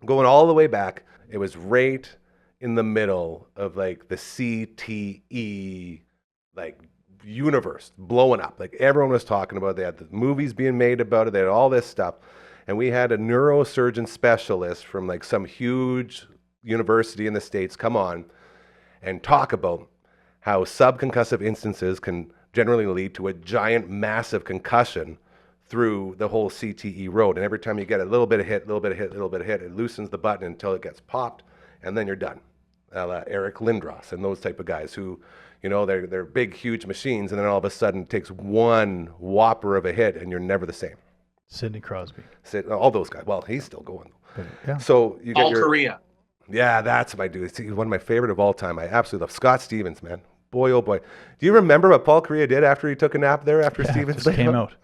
Going all the way back, it was right in the middle of like the CTE like universe blowing up. Like everyone was talking about it. They had the movies being made about it. They had all this stuff. And we had a neurosurgeon specialist from like some huge university in the States come on and talk about how subconcussive instances can generally lead to a giant, massive concussion through the whole CTE road. And every time you get a little bit of hit, little bit of hit, little bit of hit, it loosens the button until it gets popped, and then you're done. Eric Lindros and those type of guys who, they're big, huge machines, and then all of a sudden it takes one whopper of a hit, and you're never the same. Sidney Crosby. All those guys. Well, he's still going. But, yeah. So you get All Korea. Yeah, that's my dude. He's one of my favorite of all time. I absolutely love Scott Stevens, man. Boy, oh boy. Do you remember what Paul Correa did after he took a nap there after Stevens came out?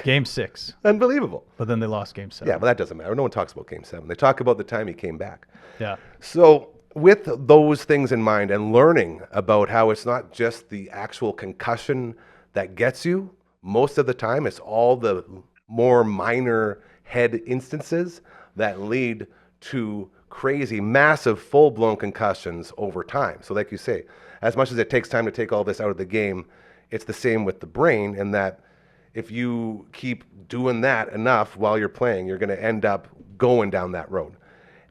Game 6. Unbelievable. But then they lost Game 7. Yeah, but that doesn't matter. No one talks about Game 7. They talk about the time he came back. Yeah. So with those things in mind and learning about how it's not just the actual concussion that gets you, most of the time it's all the more minor head instances that lead to crazy, massive, full-blown concussions over time. So like you say, as much as it takes time to take all this out of the game, it's the same with the brain in that if you keep doing that enough while you're playing, you're going to end up going down that road.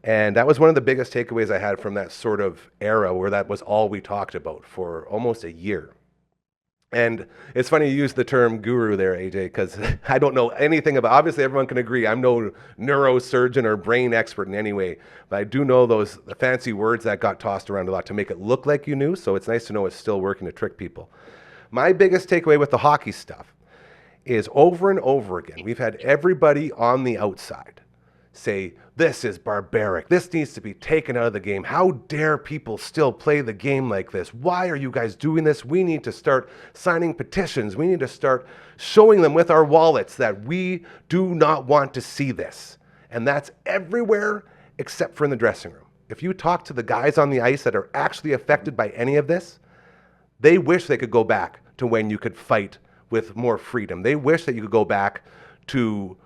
And that was one of the biggest takeaways I had from that sort of era where that was all we talked about for almost a year. And it's funny you use the term guru there, AJ, because I don't know anything about, obviously everyone can agree, I'm no neurosurgeon or brain expert in any way, but I do know those fancy words that got tossed around a lot to make it look like you knew, so it's nice to know it's still working to trick people. My biggest takeaway with the hockey stuff is over and over again, we've had everybody on the outside say, this is barbaric. This needs to be taken out of the game. How dare people still play the game like this? Why are you guys doing this? We need to start signing petitions. We need to start showing them with our wallets that we do not want to see this. And that's everywhere except for in the dressing room. If you talk to the guys on the ice that are actually affected by any of this, they wish they could go back to when you could fight with more freedom. They wish that you could go back to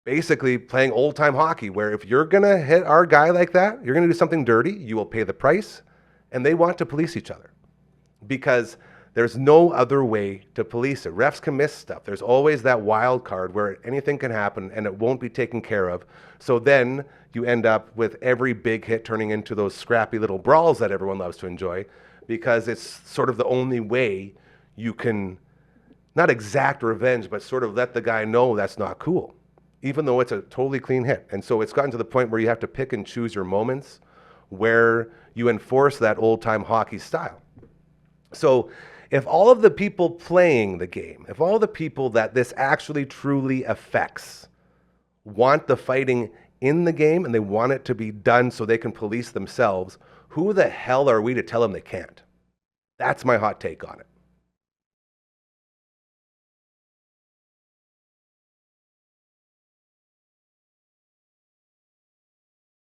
basically playing old-time hockey, where if you're going to hit our guy like that, you're going to do something dirty, you will pay the price, and they want to police each other because there's no other way to police it. Refs can miss stuff. There's always that wild card where anything can happen and it won't be taken care of. So then you end up with every big hit turning into those scrappy little brawls that everyone loves to enjoy because it's sort of the only way you can not exact revenge, but sort of let the guy know that's not cool, even though it's a totally clean hit. And so it's gotten to the point where you have to pick and choose your moments where you enforce that old-time hockey style. So if all of the people playing the game, if all the people that this actually truly affects want the fighting in the game and they want it to be done so they can police themselves, who the hell are we to tell them they can't? That's my hot take on it.